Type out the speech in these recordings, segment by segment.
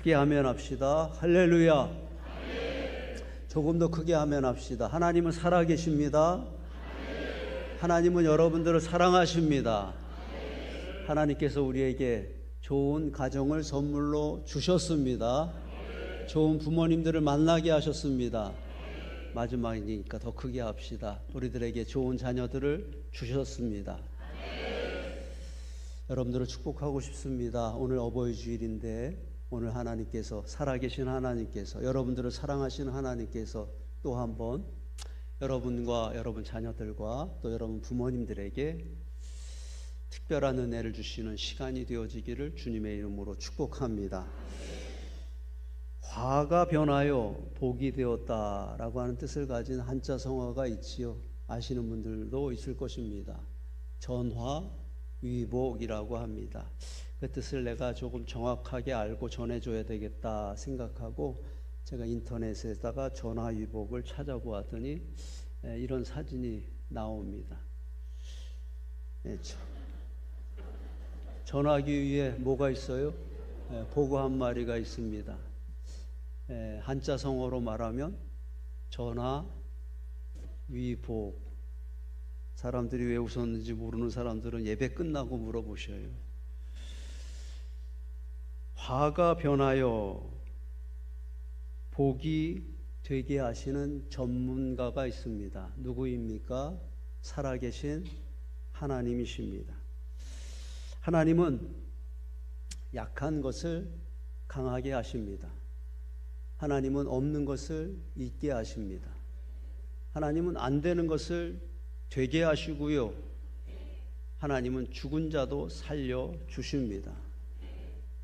크게 하면 합시다. 할렐루야. 조금 더 크게 하면 합시다. 하나님은 살아계십니다. 하나님은 여러분들을 사랑하십니다. 하나님께서 우리에게 좋은 가정을 선물로 주셨습니다. 좋은 부모님들을 만나게 하셨습니다. 마지막이니까 더 크게 합시다. 우리들에게 좋은 자녀들을 주셨습니다. 여러분들을 축복하고 싶습니다. 오늘 어버이 주일인데 오늘 하나님께서, 살아계신 하나님께서, 여러분들을 사랑하시는 하나님께서 또 한번 여러분과 여러분 자녀들과 또 여러분 부모님들에게 특별한 은혜를 주시는 시간이 되어지기를 주님의 이름으로 축복합니다. 화가 변하여 복이 되었다라고 하는 뜻을 가진 한자 성어가 있지요. 아시는 분들도 있을 것입니다. 전화위복이라고 합니다. 그 뜻을 내가 조금 정확하게 알고 전해줘야 되겠다 생각하고 제가 인터넷에다가 전화위복을 찾아보았더니 이런 사진이 나옵니다. 전화기 위에 뭐가 있어요? 보고 한 마리가 있습니다. 한자 성어로 말하면 전화위복. 사람들이 왜 웃었는지 모르는 사람들은 예배 끝나고 물어보셔요. 화가 변하여 복이 되게 하시는 전문가가 있습니다. 누구입니까? 살아계신 하나님이십니다. 하나님은 약한 것을 강하게 하십니다. 하나님은 없는 것을 있게 하십니다. 하나님은 안 되는 것을 되게 하시고요. 하나님은 죽은 자도 살려 주십니다.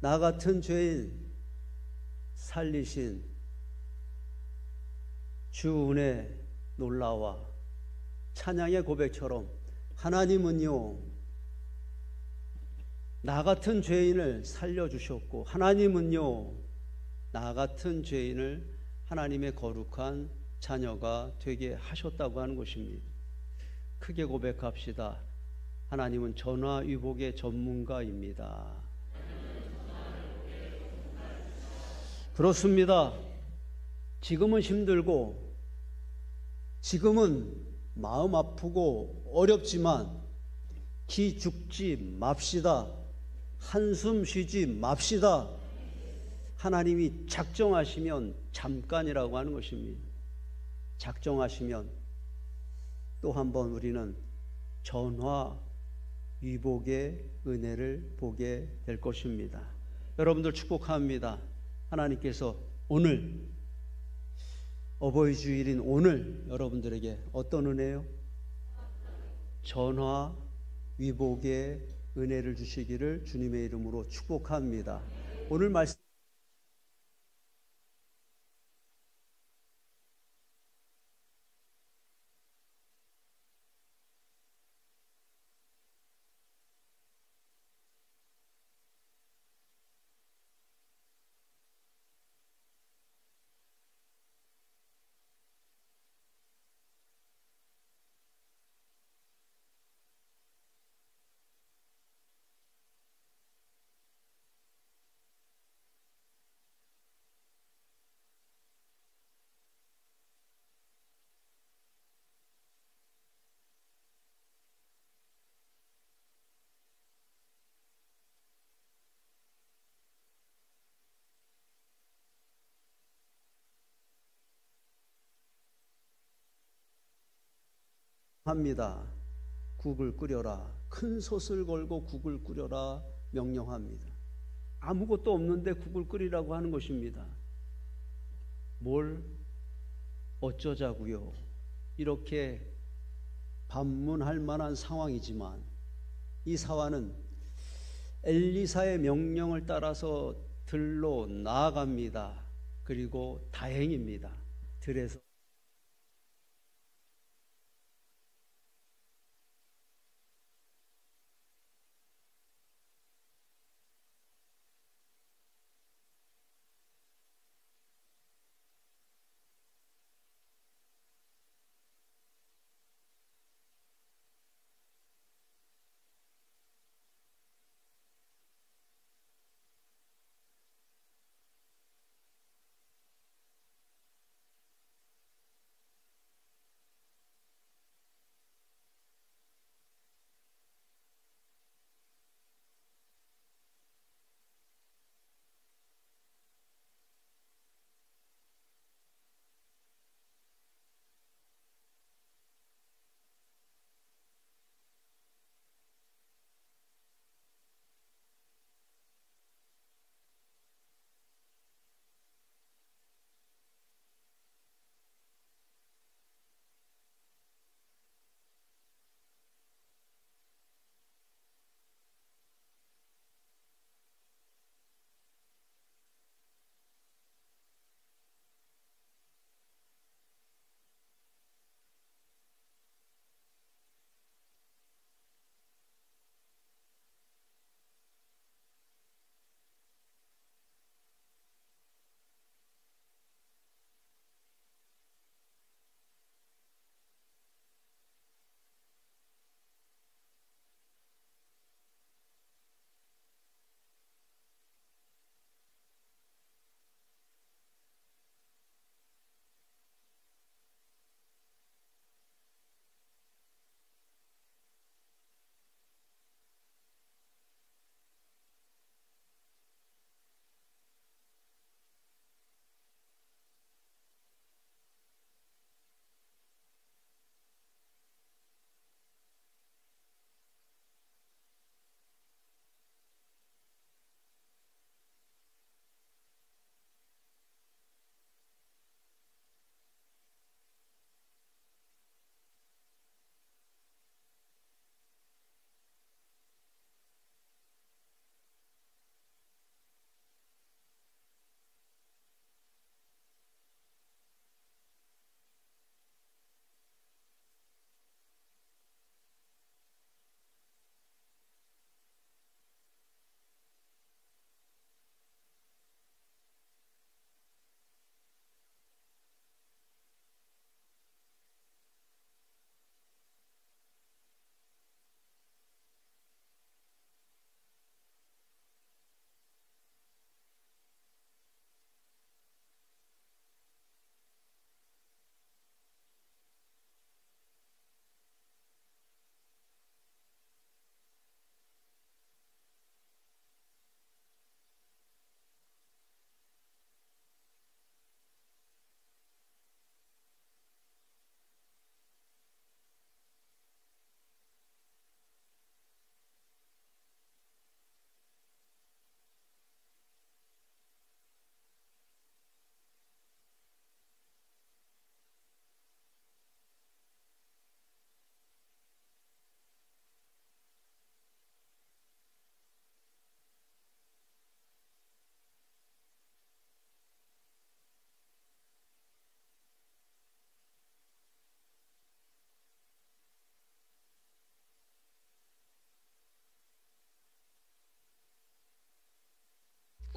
나 같은 죄인 살리신 주 은혜 놀라와 찬양의 고백처럼 하나님은요, 나 같은 죄인을 살려주셨고 하나님은요, 나 같은 죄인을 하나님의 거룩한 자녀가 되게 하셨다고 하는 것입니다. 크게 고백합시다. 하나님은 전화위복의 전문가입니다. 그렇습니다. 지금은 힘들고 지금은 마음 아프고 어렵지만 기죽지 맙시다. 한숨 쉬지 맙시다. 하나님이 작정하시면 잠깐이라고 하는 것입니다. 작정하시면 또 한번 우리는 전화위복의 은혜를 보게 될 것입니다. 여러분들 축복합니다. 하나님께서 오늘 어버이 주일인 오늘 여러분들에게 어떤 은혜요? 전화위복의 은혜를 주시기를 주님의 이름으로 축복합니다. 오늘 말씀 합니다. 국을 끓여라. 큰 솥을 걸고 국을 끓여라 명령합니다. 아무것도 없는데 국을 끓이라고 하는 것입니다. 뭘 어쩌자고요. 이렇게 반문할 만한 상황이지만 이 사화는 엘리사의 명령을 따라서 들로 나아갑니다. 그리고 다행입니다. 들에서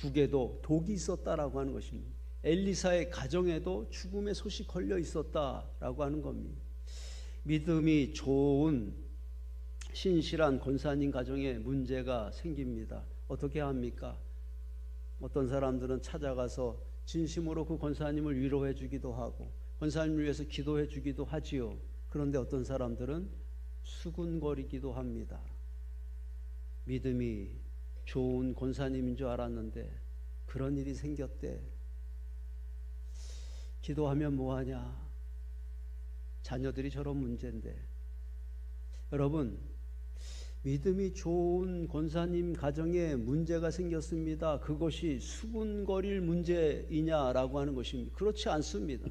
가국에도 독이 있었다라고 하는 것입니다. 엘리사의 가정에도 죽음의 솥이 걸려 있었다라고 하는 겁니다. 믿음이 좋은 신실한 권사님 가정에 문제가 생깁니다. 어떻게 합니까? 어떤 사람들은 찾아가서 진심으로 그 권사님을 위로해 주기도 하고 권사님을 위해서 기도해 주기도 하지요. 그런데 어떤 사람들은 수군거리기도 합니다. 믿음이 좋은 권사님인 줄 알았는데 그런 일이 생겼대. 기도하면 뭐하냐? 자녀들이 저런 문제인데. 여러분, 믿음이 좋은 권사님 가정에 문제가 생겼습니다. 그것이 수군거릴 문제이냐라고 하는 것입니다. 그렇지 않습니다.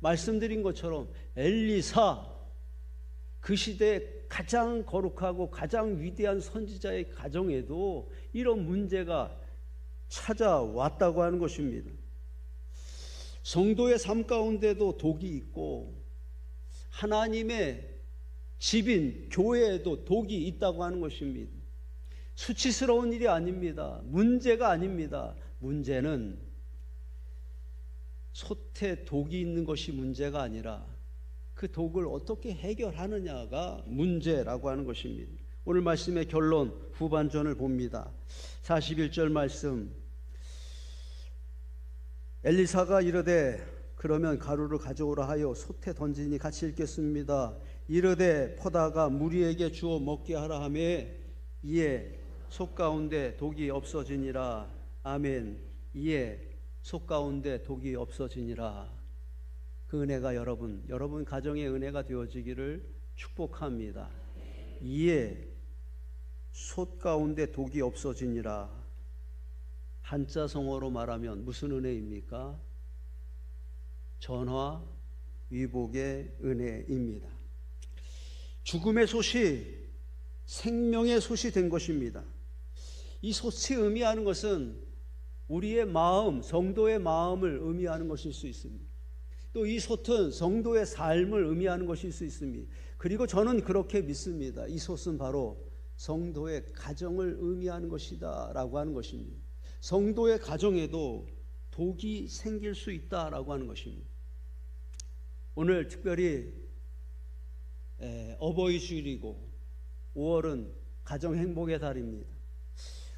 말씀드린 것처럼 엘리사, 그 시대에 가장 거룩하고 가장 위대한 선지자의 가정에도 이런 문제가 찾아왔다고 하는 것입니다. 성도의 삶 가운데도 독이 있고 하나님의 집인 교회에도 독이 있다고 하는 것입니다. 수치스러운 일이 아닙니다. 문제가 아닙니다. 문제는 솥에 독이 있는 것이 문제가 아니라 그 독을 어떻게 해결하느냐가 문제라고 하는 것입니다. 오늘 말씀의 결론 후반전을 봅니다. 41절 말씀. 엘리사가 이르되 그러면 가루를 가져오라 하여 솥에 던지니 같이 읽겠습니다. 이르되 포다가 무리에게 주어 먹게 하라 하며 이에 솥 가운데 독이 없어지니라. 아멘. 이에 솥 가운데 독이 없어지니라. 그 은혜가 여러분 가정의 은혜가 되어지기를 축복합니다. 이에 솥 가운데 독이 없어지니라. 한자성어로 말하면 무슨 은혜입니까? 전화위복의 은혜입니다. 죽음의 솥이 생명의 솥이 된 것입니다. 이 솥이 의미하는 것은 우리의 마음, 성도의 마음을 의미하는 것일 수 있습니다. 또 이 솥은 성도의 삶을 의미하는 것일 수 있습니다. 그리고 저는 그렇게 믿습니다. 이 솥은 바로 성도의 가정을 의미하는 것이다 라고 하는 것입니다. 성도의 가정에도 독이 생길 수 있다라고 하는 것입니다. 오늘 특별히 어버이 주일이고 5월은 가정 행복의 달입니다.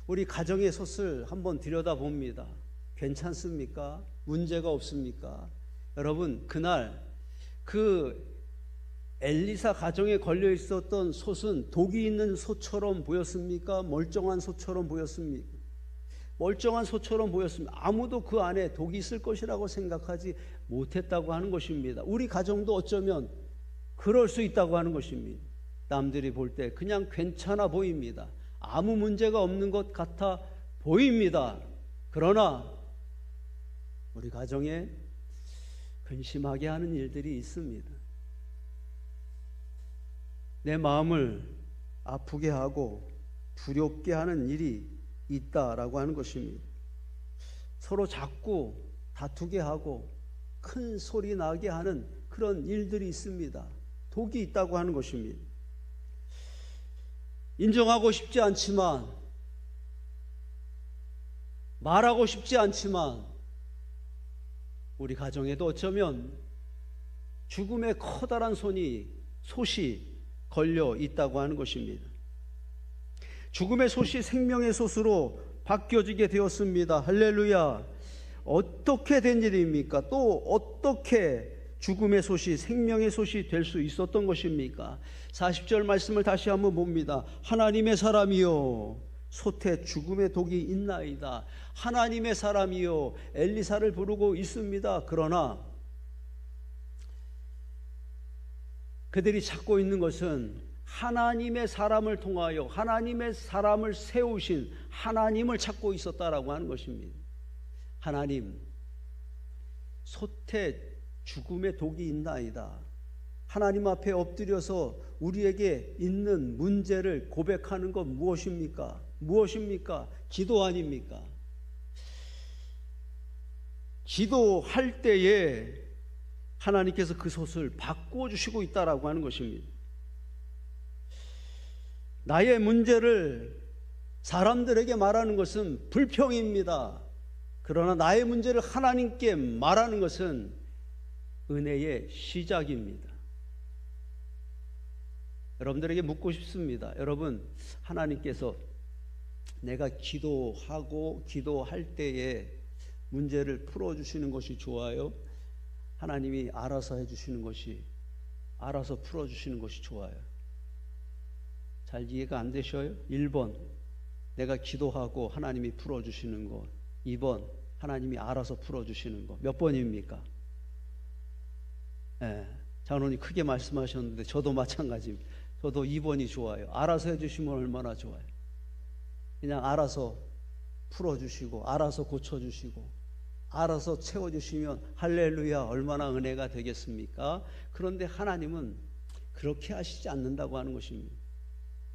우리 가정의 솥을 한번 들여다봅니다. 괜찮습니까? 문제가 없습니까? 여러분, 그날 그 엘리사 가정에 걸려 있었던 솥은 독이 있는 솥처럼 보였습니까? 멀쩡한 솥처럼 보였습니까? 멀쩡한 솥처럼 보였습니다. 아무도 그 안에 독이 있을 것이라고 생각하지 못했다고 하는 것입니다. 우리 가정도 어쩌면 그럴 수 있다고 하는 것입니다. 남들이 볼 때 그냥 괜찮아 보입니다. 아무 문제가 없는 것 같아 보입니다. 그러나 우리 가정에 근심하게 하는 일들이 있습니다. 내 마음을 아프게 하고 두렵게 하는 일이 있다라고 하는 것입니다. 서로 자꾸 다투게 하고 큰 소리 나게 하는 그런 일들이 있습니다. 독이 있다고 하는 것입니다. 인정하고 싶지 않지만, 말하고 싶지 않지만 우리 가정에도 어쩌면 죽음의 커다란 솥이 걸려 있다고 하는 것입니다. 죽음의 솥이 생명의 솥으로 바뀌어지게 되었습니다. 할렐루야. 어떻게 된 일입니까? 또 어떻게 죽음의 솥이 생명의 솥이 될 수 있었던 것입니까? 40절 말씀을 다시 한번 봅니다. 하나님의 사람이요 솥에 죽음의 독이 있나이다. 하나님의 사람이요 엘리사를 부르고 있습니다. 그러나 그들이 찾고 있는 것은 하나님의 사람을 통하여 하나님의 사람을 세우신 하나님을 찾고 있었다라고 하는 것입니다. 하나님, 솥에 죽음의 독이 있나이다. 하나님 앞에 엎드려서 우리에게 있는 문제를 고백하는 것 무엇입니까? 무엇입니까? 기도 아닙니까? 기도할 때에 하나님께서 그 솥을 바꾸어 주시고 있다라고 하는 것입니다. 나의 문제를 사람들에게 말하는 것은 불평입니다. 그러나 나의 문제를 하나님께 말하는 것은 은혜의 시작입니다. 여러분들에게 묻고 싶습니다. 여러분, 하나님께서 내가 기도하고 기도할 때에 문제를 풀어주시는 것이 좋아요? 하나님이 알아서 해주시는 것이, 알아서 풀어주시는 것이 좋아요? 잘 이해가 안 되셔요? 1번, 내가 기도하고 하나님이 풀어주시는 것. 2번, 하나님이 알아서 풀어주시는 것. 몇 번입니까? 네, 장로님 크게 말씀하셨는데 저도 마찬가지입니다. 저도 2번이 좋아요. 알아서 해주시면 얼마나 좋아요. 그냥 알아서 풀어주시고 알아서 고쳐주시고 알아서 채워주시면 할렐루야 얼마나 은혜가 되겠습니까? 그런데 하나님은 그렇게 하시지 않는다고 하는 것입니다.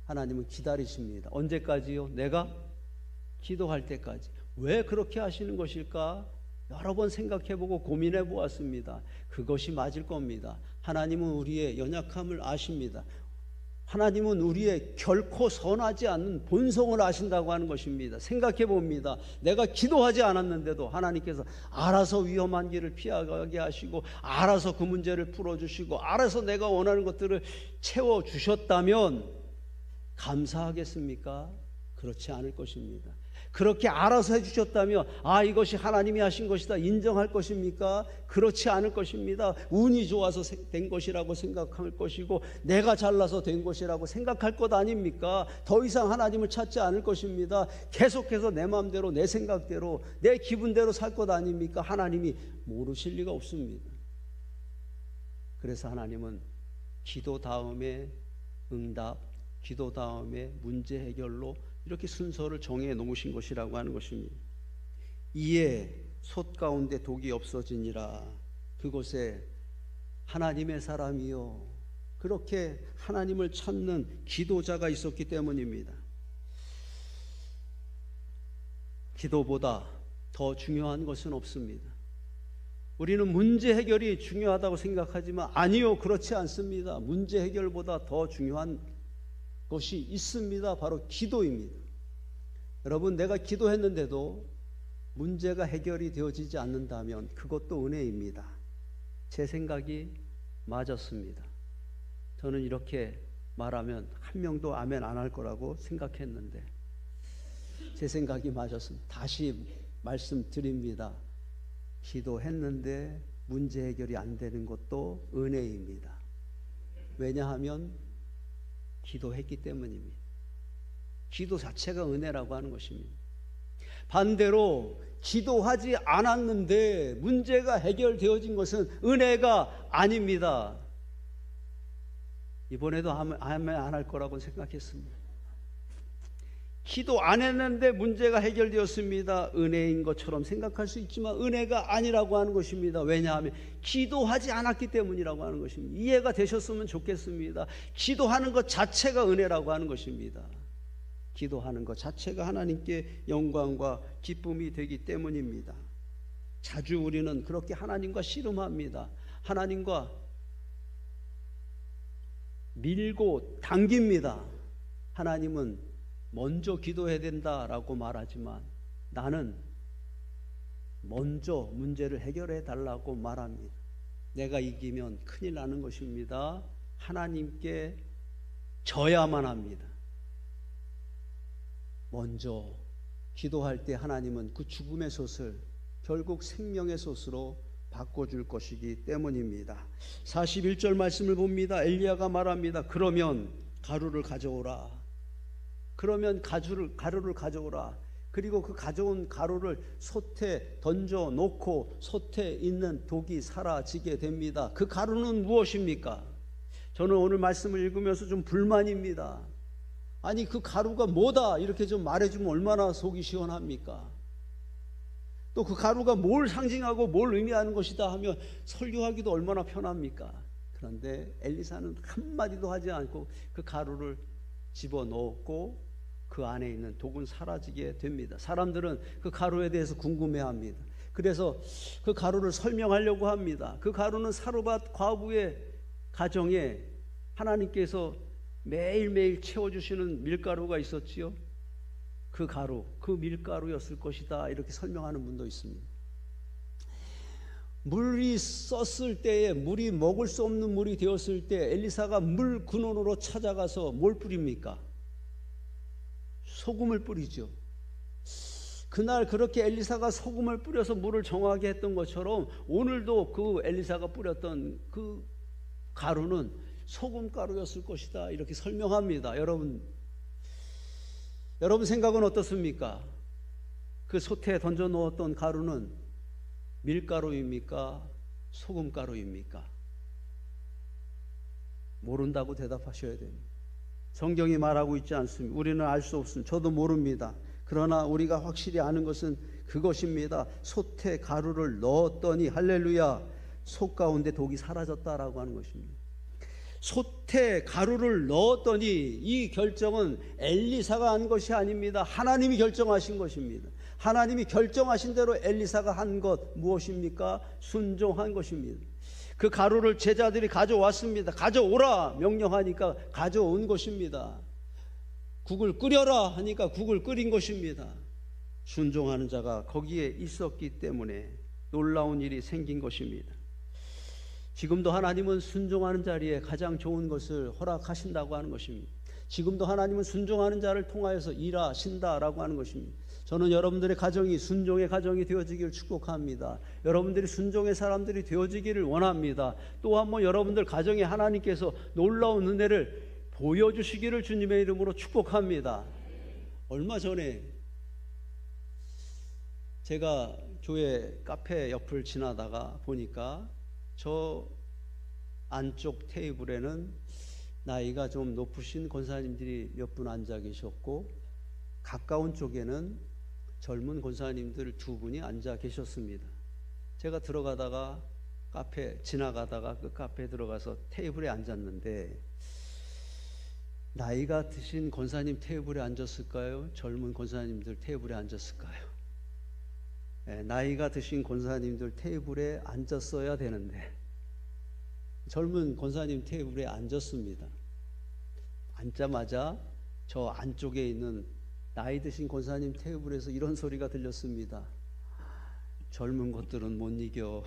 하나님은 기다리십니다. 언제까지요? 내가 기도할 때까지. 왜 그렇게 하시는 것일까? 여러 번 생각해보고 고민해 보았습니다. 그것이 맞을 겁니다. 하나님은 우리의 연약함을 아십니다. 하나님은 우리의 결코 선하지 않는 본성을 아신다고 하는 것입니다. 생각해 봅니다. 내가 기도하지 않았는데도 하나님께서 알아서 위험한 길을 피하게 하시고 알아서 그 문제를 풀어주시고 알아서 내가 원하는 것들을 채워주셨다면 감사하겠습니까? 그렇지 않을 것입니다. 그렇게 알아서 해주셨다면 이것이 하나님이 하신 것이다 인정할 것입니까? 그렇지 않을 것입니다. 운이 좋아서 된 것이라고 생각할 것이고 내가 잘나서 된 것이라고 생각할 것 아닙니까? 더 이상 하나님을 찾지 않을 것입니다. 계속해서 내 마음대로 내 생각대로 내 기분대로 살 것 아닙니까? 하나님이 모르실 리가 없습니다. 그래서 하나님은 기도 다음에 응답, 기도 다음에 문제 해결로 이렇게 순서를 정해 놓으신 것이라고 하는 것입니다. 이에 솥 가운데 독이 없어지니라. 그곳에 하나님의 사람이요 그렇게 하나님을 찾는 기도자가 있었기 때문입니다. 기도보다 더 중요한 것은 없습니다. 우리는 문제 해결이 중요하다고 생각하지만 아니요, 그렇지 않습니다. 문제 해결보다 더 중요한 것이 있습니다. 바로 기도입니다. 여러분, 내가 기도했는데도 문제가 해결이 되어지지 않는다면 그것도 은혜입니다. 제 생각이 맞았습니다. 저는 이렇게 말하면 한 명도 아멘 안 할 거라고 생각했는데 제 생각이 맞았습니다. 다시 말씀드립니다. 기도했는데 문제 해결이 안 되는 것도 은혜입니다. 왜냐하면 기도했기 때문입니다. 기도 자체가 은혜라고 하는 것입니다. 반대로 기도하지 않았는데 문제가 해결되어진 것은 은혜가 아닙니다. 이번에도 아멘 안 할 거라고 생각했습니다. 기도 안 했는데 문제가 해결되었습니다. 은혜인 것처럼 생각할 수 있지만 은혜가 아니라고 하는 것입니다. 왜냐하면 기도하지 않았기 때문이라고 하는 것입니다. 이해가 되셨으면 좋겠습니다. 기도하는 것 자체가 은혜라고 하는 것입니다. 기도하는 것 자체가 하나님께 영광과 기쁨이 되기 때문입니다. 자주 우리는 그렇게 하나님과 씨름합니다. 하나님과 밀고 당깁니다. 하나님은 먼저 기도해야 된다라고 말하지만 나는 먼저 문제를 해결해 달라고 말합니다. 내가 이기면 큰일 나는 것입니다. 하나님께 져야만 합니다. 먼저 기도할 때 하나님은 그 죽음의 솥을 결국 생명의 솥으로 바꿔줄 것이기 때문입니다. 41절 말씀을 봅니다. 엘리야가 말합니다. 그러면 가루를 가져오라. 그러면 가루를 가져오라. 그리고 그 가져온 가루를 솥에 던져 놓고 솥에 있는 독이 사라지게 됩니다. 그 가루는 무엇입니까? 저는 오늘 말씀을 읽으면서 좀 불만입니다. 아니, 그 가루가 뭐다 이렇게 좀 말해주면 얼마나 속이 시원합니까? 또 그 가루가 뭘 상징하고 뭘 의미하는 것이다 하면 설교하기도 얼마나 편합니까? 그런데 엘리사는 한마디도 하지 않고 그 가루를 집어넣었고 그 안에 있는 독은 사라지게 됩니다. 사람들은 그 가루에 대해서 궁금해합니다. 그래서 그 가루를 설명하려고 합니다. 그 가루는 사르밧 과부의 가정에 하나님께서 매일매일 채워주시는 밀가루가 있었지요. 그 가루, 그 밀가루였을 것이다 이렇게 설명하는 분도 있습니다. 물이 썼을 때에 물이 먹을 수 없는 물이 되었을 때 엘리사가 물 근원으로 찾아가서 뭘 뿌립니까? 소금을 뿌리죠. 그날 그렇게 엘리사가 소금을 뿌려서 물을 정하게 했던 것처럼 오늘도 그 엘리사가 뿌렸던 그 가루는 소금 가루였을 것이다 이렇게 설명합니다. 여러분 생각은 어떻습니까? 그 솥에 던져 놓았던 가루는 밀가루입니까? 소금가루입니까? 모른다고 대답하셔야 됩니다. 성경이 말하고 있지 않습니다. 우리는 알 수 없습니다. 저도 모릅니다. 그러나 우리가 확실히 아는 것은 그것입니다. 솥에 가루를 넣었더니 할렐루야 솥 가운데 독이 사라졌다라고 하는 것입니다. 솥에 가루를 넣었더니 이 결정은 엘리사가 한 것이 아닙니다. 하나님이 결정하신 것입니다. 하나님이 결정하신 대로 엘리사가 한 것 무엇입니까? 순종한 것입니다. 그 가루를 제자들이 가져왔습니다. 가져오라 명령하니까 가져온 것입니다. 국을 끓여라 하니까 국을 끓인 것입니다. 순종하는 자가 거기에 있었기 때문에 놀라운 일이 생긴 것입니다. 지금도 하나님은 순종하는 자리에 가장 좋은 것을 허락하신다고 하는 것입니다. 지금도 하나님은 순종하는 자를 통하여서 일하신다라고 하는 것입니다. 저는 여러분들의 가정이 순종의 가정이 되어지기를 축복합니다. 여러분들이 순종의 사람들이 되어지기를 원합니다. 또 한 번 여러분들 가정에 하나님께서 놀라운 은혜를 보여주시기를 주님의 이름으로 축복합니다. 얼마 전에 제가 교회 카페 옆을 지나다가 보니까 저 안쪽 테이블에는 나이가 좀 높으신 권사님들이 몇 분 앉아 계셨고 가까운 쪽에는 젊은 권사님들 두 분이 앉아 계셨습니다. 제가 들어가다가 지나가다가 그 카페에 들어가서 테이블에 앉았는데 나이가 드신 권사님 테이블에 앉았을까요? 젊은 권사님들 테이블에 앉았을까요? 네, 나이가 드신 권사님들 테이블에 앉았어야 되는데 젊은 권사님 테이블에 앉았습니다. 앉자마자 저 안쪽에 있는 나이 드신 권사님 테이블에서 이런 소리가 들렸습니다. 젊은 것들은 못 이겨.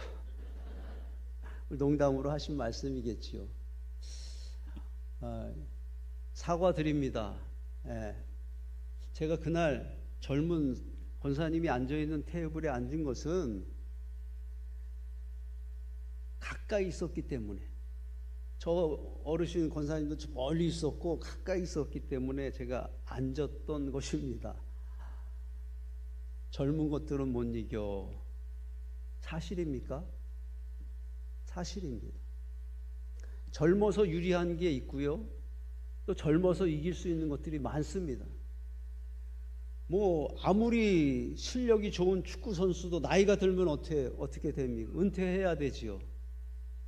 농담으로 하신 말씀이겠지요. 사과드립니다. 제가 그날 젊은 권사님이 앉아있는 테이블에 앉은 것은 가까이 있었기 때문에 저 어르신 권사님도 멀리 있었고 가까이 있었기 때문에 제가 앉았던 것입니다. 젊은 것들은 못 이겨. 사실입니까? 사실입니다. 젊어서 유리한 게 있고요. 또 젊어서 이길 수 있는 것들이 많습니다. 뭐 아무리 실력이 좋은 축구 선수도 나이가 들면 어떻게 됩니까? 은퇴해야 되지요.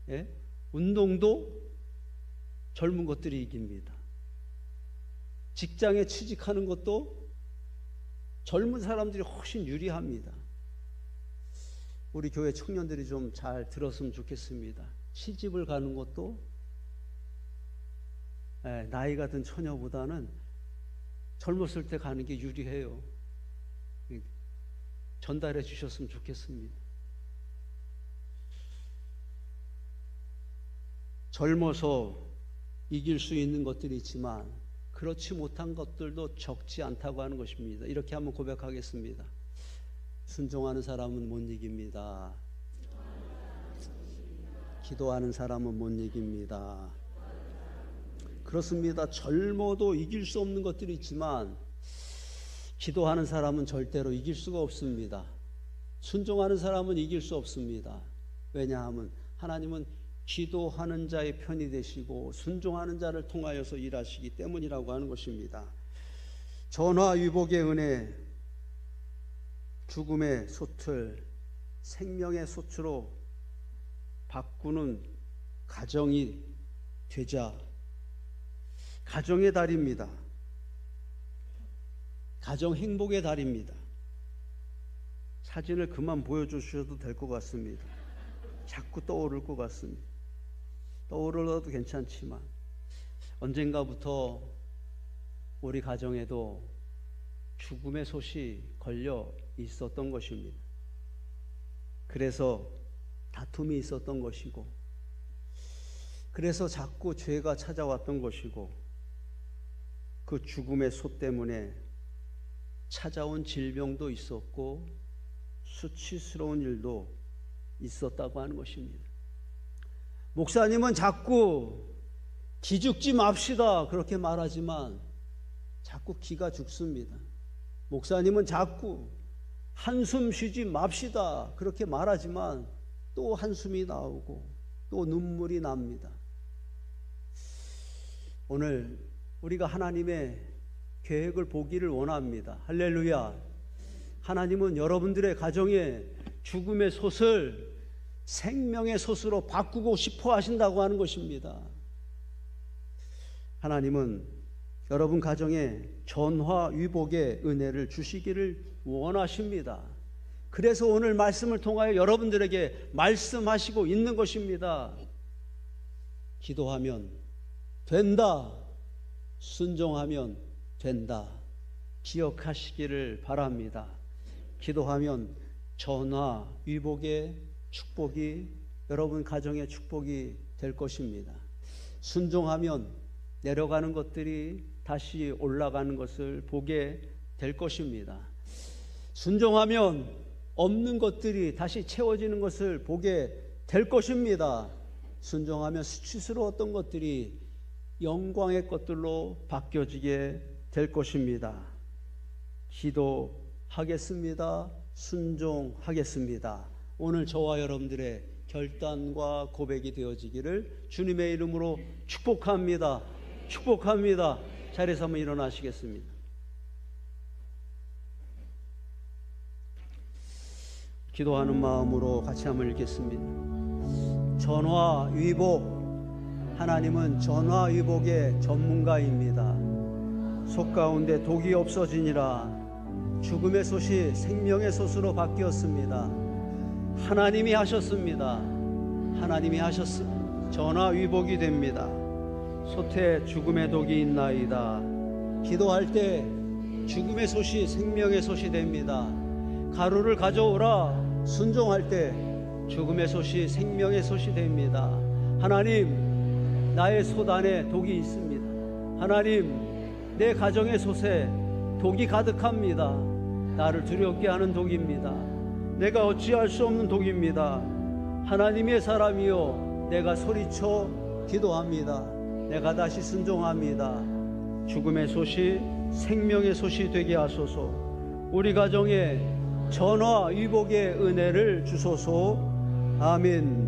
예? 운동도 젊은 것들이 이깁니다. 직장에 취직하는 것도 젊은 사람들이 훨씬 유리합니다. 우리 교회 청년들이 좀 잘 들었으면 좋겠습니다. 시집을 가는 것도 나이가 든 처녀보다는 젊었을 때 가는 게 유리해요. 전달해 주셨으면 좋겠습니다. 젊어서 이길 수 있는 것들이 있지만 그렇지 못한 것들도 적지 않다고 하는 것입니다. 이렇게 한번 고백하겠습니다. 순종하는 사람은 못 이깁니다. 기도하는 사람은 못 이깁니다. 그렇습니다. 젊어도 이길 수 없는 것들이 있지만 기도하는 사람은 절대로 이길 수가 없습니다. 순종하는 사람은 이길 수 없습니다. 왜냐하면 하나님은 기도하는 자의 편이 되시고 순종하는 자를 통하여서 일하시기 때문이라고 하는 것입니다. 전화위복의 은혜, 죽음의 솥을 생명의 솥으로 바꾸는 가정이 되자. 가정의 달입니다. 가정 행복의 달입니다. 사진을 그만 보여주셔도 될 것 같습니다. 자꾸 떠오를 것 같습니다. 떠오르어도 괜찮지만 언젠가부터 우리 가정에도 죽음의 솥이 걸려 있었던 것입니다. 그래서 다툼이 있었던 것이고, 그래서 자꾸 죄가 찾아왔던 것이고, 그 죽음의 솥 때문에 찾아온 질병도 있었고 수치스러운 일도 있었다고 하는 것입니다. 목사님은 자꾸 기죽지 맙시다 그렇게 말하지만 자꾸 기가 죽습니다. 목사님은 자꾸 한숨 쉬지 맙시다 그렇게 말하지만 또 한숨이 나오고 또 눈물이 납니다. 오늘 우리가 하나님의 계획을 보기를 원합니다. 할렐루야. 하나님은 여러분들의 가정에 죽음의 솥을 생명의 솥으로 바꾸고 싶어 하신다고 하는 것입니다. 하나님은 여러분 가정에 전화위복의 은혜를 주시기를 원하십니다. 그래서 오늘 말씀을 통하여 여러분들에게 말씀하시고 있는 것입니다. 기도하면 된다. 순종하면 된다. 기억하시기를 바랍니다. 기도하면 전화위복의 축복이 여러분 가정의 축복이 될 것입니다. 순종하면 내려가는 것들이 다시 올라가는 것을 보게 될 것입니다. 순종하면 없는 것들이 다시 채워지는 것을 보게 될 것입니다. 순종하면 수치스러웠던 것들이 영광의 것들로 바뀌어지게 될 것입니다. 기도하겠습니다. 순종하겠습니다. 오늘 저와 여러분들의 결단과 고백이 되어지기를 주님의 이름으로 축복합니다. 축복합니다. 자리에서 한번 일어나시겠습니다. 기도하는 마음으로 같이 한번 읽겠습니다. 전화위복. 하나님은 전화위복의 전문가입니다. 속 가운데 독이 없어지니라. 죽음의 솥이 생명의 솥으로 바뀌었습니다. 하나님이 하셨습니다. 하나님이 하셨습니다. 전화위복이 됩니다. 솥에 죽음의 독이 있나이다. 기도할 때 죽음의 솥이 생명의 솥이 됩니다. 가루를 가져오라. 순종할 때 죽음의 솥이 생명의 솥이 됩니다. 하나님, 나의 솥 안에 독이 있습니다. 하나님, 내 가정의 솥에 독이 가득합니다. 나를 두렵게 하는 독입니다. 내가 어찌할 수 없는 독입니다. 하나님의 사람이요, 내가 소리쳐 기도합니다. 내가 다시 순종합니다. 죽음의 솥이 생명의 솥이 되게 하소서. 우리 가정에 전화위복의 은혜를 주소서. 아멘.